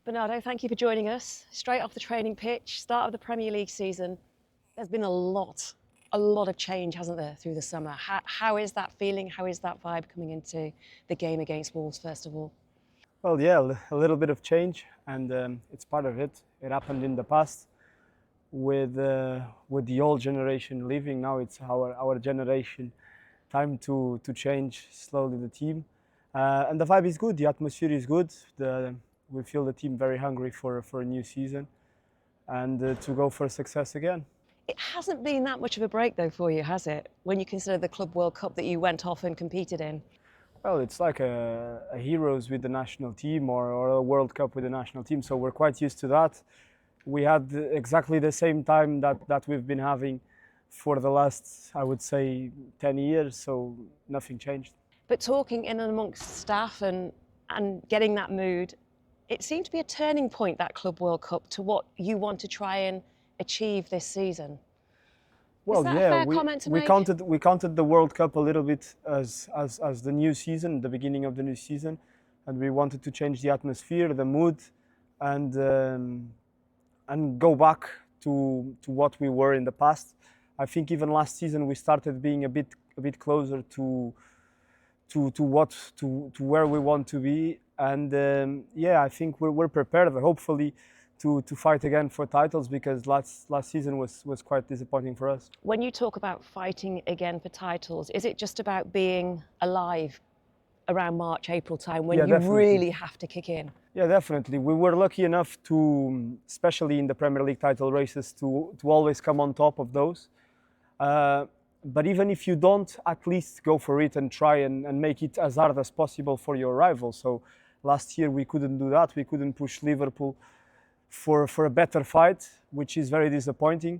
Bernardo, thank you for joining us. Straight off the training pitch, start of the Premier League season. There's been a lot of change, hasn't there, through the summer? How is that feeling? How is that vibe coming into the game against Wolves, first of all? Well, yeah, a little bit of change, and it's part of it. It happened in the past with the old generation leaving. Now it's our generation. Time to change slowly the team, and the vibe is good. The atmosphere is good. We feel the team very hungry for a new season, and to go for success again. It hasn't been that much of a break, though, for you, has it? When you consider the Club World Cup that you went off and competed in. Well, it's like a Heroes with the national team or a World Cup with the national team, so we're quite used to that. We had exactly the same time that we've been having for the last, I would say, 10 years, so nothing changed. But talking in and amongst staff and getting that mood, it seemed to be a turning point, that Club World Cup, to what you want to try and achieve this season. Well, Is that a yeah, fair comment to we make? counted the World Cup a little bit as the new season, the beginning of the new season, and we wanted to change the atmosphere, the mood, and go back to what we were in the past. I think even last season we started being a bit closer to where we want to be, and yeah, I think we're prepared. Hopefully, to fight again for titles, because last season was quite disappointing for us. When you talk about fighting again for titles, is it just about being alive around March, April time when Yeah, you definitely. really have to kick in? Yeah, definitely. We were lucky enough to, especially in the Premier League title races, to always come on top of those. But even if you don't, at least go for it and try and make it as hard as possible for your rival. So last year we couldn't do that. We couldn't push Liverpool for a better fight, which is very disappointing.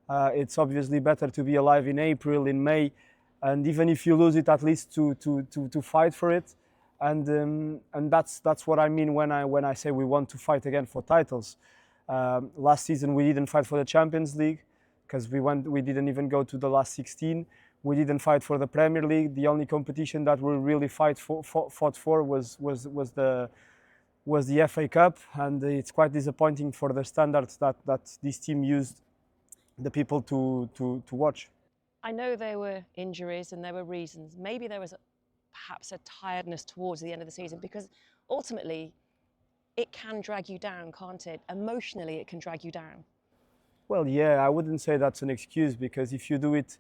It's obviously better to be alive in April, in May, and even if you lose it, at least to fight for it. And that's what I mean when I say we want to fight again for titles. Last season we didn't fight for the Champions League because we didn't even go to the last 16. We didn't fight for the Premier League. The only competition that we really fought for was the FA Cup, and it's quite disappointing for the standards that this team used the people to watch. I know there were injuries and there were reasons. Maybe there was perhaps a tiredness towards the end of the season, because ultimately it can drag you down, can't it? Emotionally, it can drag you down. Well, yeah, I wouldn't say that's an excuse, because if you do it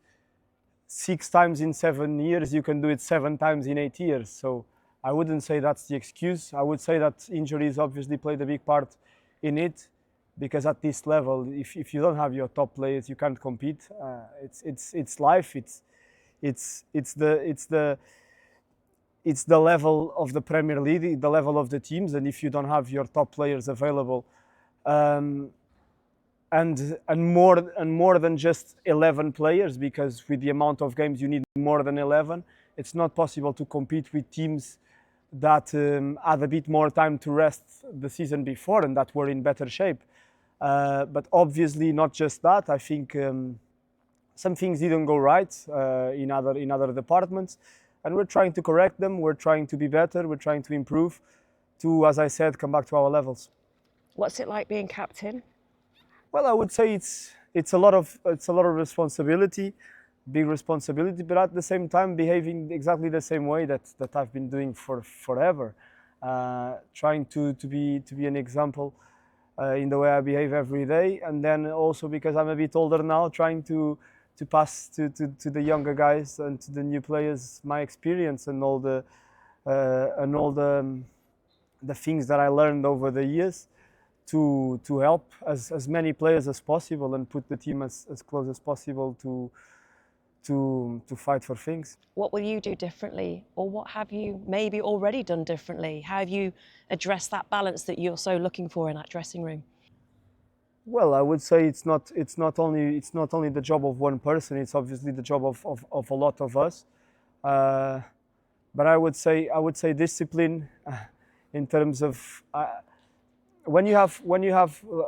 6 times in 7 years, you can do it 7 times in 8 years. So I wouldn't say that's the excuse. I would say that injuries obviously played a big part in it, because at this level, if you don't have your top players, you can't compete. It's life. It's the level of the Premier League, the level of the teams, and if you don't have your top players available, um, and more than just 11 players, because with the amount of games you need more than 11. It's not possible to compete with teams that had a bit more time to rest the season before and that were in better shape. But obviously not just that. I think some things didn't go right in other departments, and we're trying to correct them. We're trying to be better. We're trying to improve to, as I said, come back to our levels. What's it like being captain? Well, I would say it's a lot of responsibility, big responsibility, but at the same time behaving exactly the same way that I've been doing for forever, trying to be an example in the way I behave every day, and then also because I'm a bit older now, trying to pass to the younger guys and to the new players my experience and all the things that I learned over the years, to help as many players as possible and put the team as close as possible to fight for things. What will you do differently, or what have you maybe already done differently? How have you addressed that balance that you're so looking for in that dressing room? Well, I would say it's not only the job of one person. It's obviously the job of a lot of us. Uh, but I would say discipline, in terms of when you have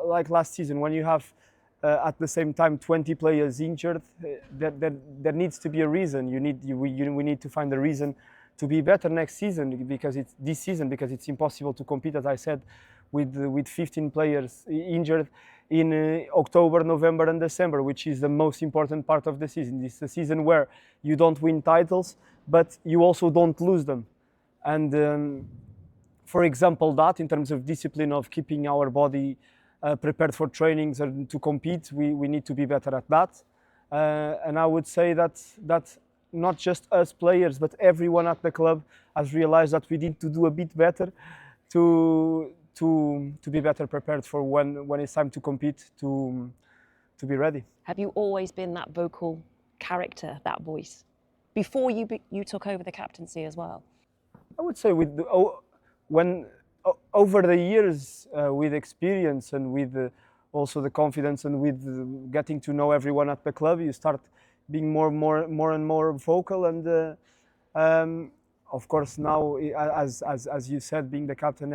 like last season, when you have at the same time 20 players injured, there needs to be a reason. We need to find a reason to be better next season, because it's this season, because it's impossible to compete, as I said, with 15 players injured in October, November, and December, which is the most important part of the season. It's a season where you don't win titles, but you also don't lose them. And for example, that in terms of discipline of keeping our body prepared for trainings and to compete, we need to be better at that. And I would say that not just us players, but everyone at the club has realized that we need to do a bit better to be better prepared for when it's time to compete, to be ready. Have you always been that vocal character, that voice, before you took over the captaincy as well? I would say over the years, with experience and with also the confidence and with getting to know everyone at the club, you start being more and more vocal. And of course, now, as you said, being the captain,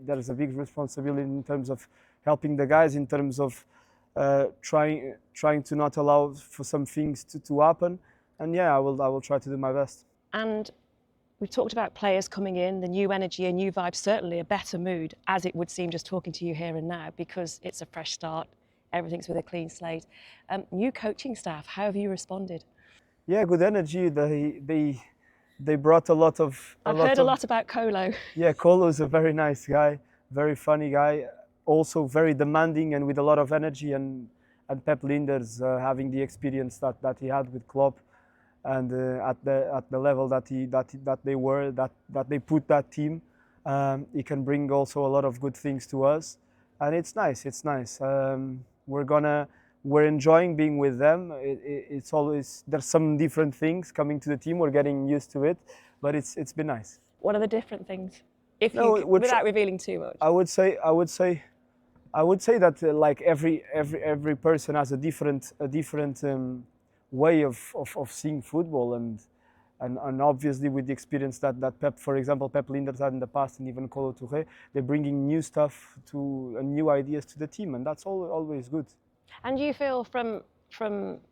there's a big responsibility in terms of helping the guys, in terms of trying to not allow for some things to happen. And yeah, I will try to do my best. And we've talked about players coming in, the new energy, a new vibe, certainly a better mood, as it would seem just talking to you here and now, because it's a fresh start, everything's with a clean slate. New coaching staff, how have you responded? Yeah, good energy. They brought a lot of. I've heard a lot about Colo. Yeah, Colo's a very nice guy, very funny guy, also very demanding and with a lot of energy. And Pep Linders, having the experience that he had with Klopp, and at the level that they put that team, he can bring also a lot of good things to us, and it's nice. It's nice. We're enjoying being with them. It's always, there's some different things coming to the team. We're getting used to it, but it's been nice. What are the different things? Without revealing too much. I would say that like every person has a different way of seeing football, and obviously with the experience that Pep, for example, Pep Linders had in the past, and even Kolo Touré, they're bringing new stuff and new ideas to the team, and that's always good. And do you feel from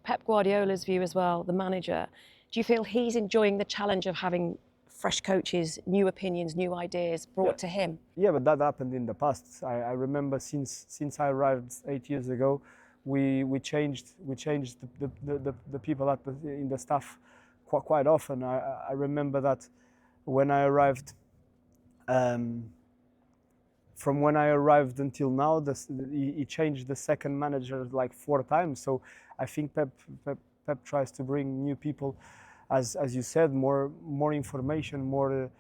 Pep Guardiola's view as well, the manager, do you feel he's enjoying the challenge of having fresh coaches, new opinions, new ideas brought to him? Yeah, but that happened in the past. I remember since I arrived 8 years ago, we changed the people in the staff quite often. I remember that when I arrived, from when I arrived until now, he changed the second manager like 4 times. So I think Pep tries to bring new people, as you said, more information, more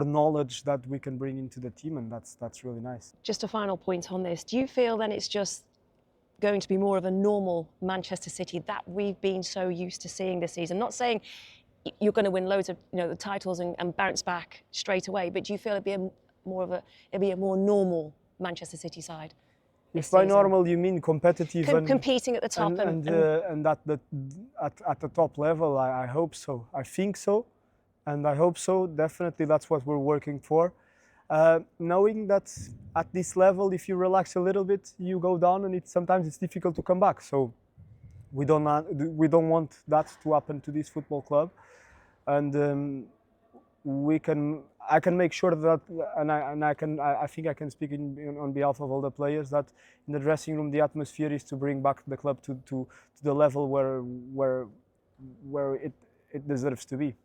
knowledge that we can bring into the team, and that's really nice. Just a final point on this. Do you feel then it's just going to be more of a normal Manchester City that we've been so used to seeing this season? Not saying you're going to win loads of the titles and bounce back straight away, but do you feel it'd be a more normal Manchester City side? If by normal you mean competitive and competing at the top and at the top level, I hope so. I think so, and I hope so. Definitely, that's what we're working for. Knowing that at this level, if you relax a little bit, you go down, and sometimes it's difficult to come back. So we don't want that to happen to this football club, and I can make sure that, and I think I can speak on behalf of all the players, that in the dressing room the atmosphere is to bring back the club to the level where it deserves to be.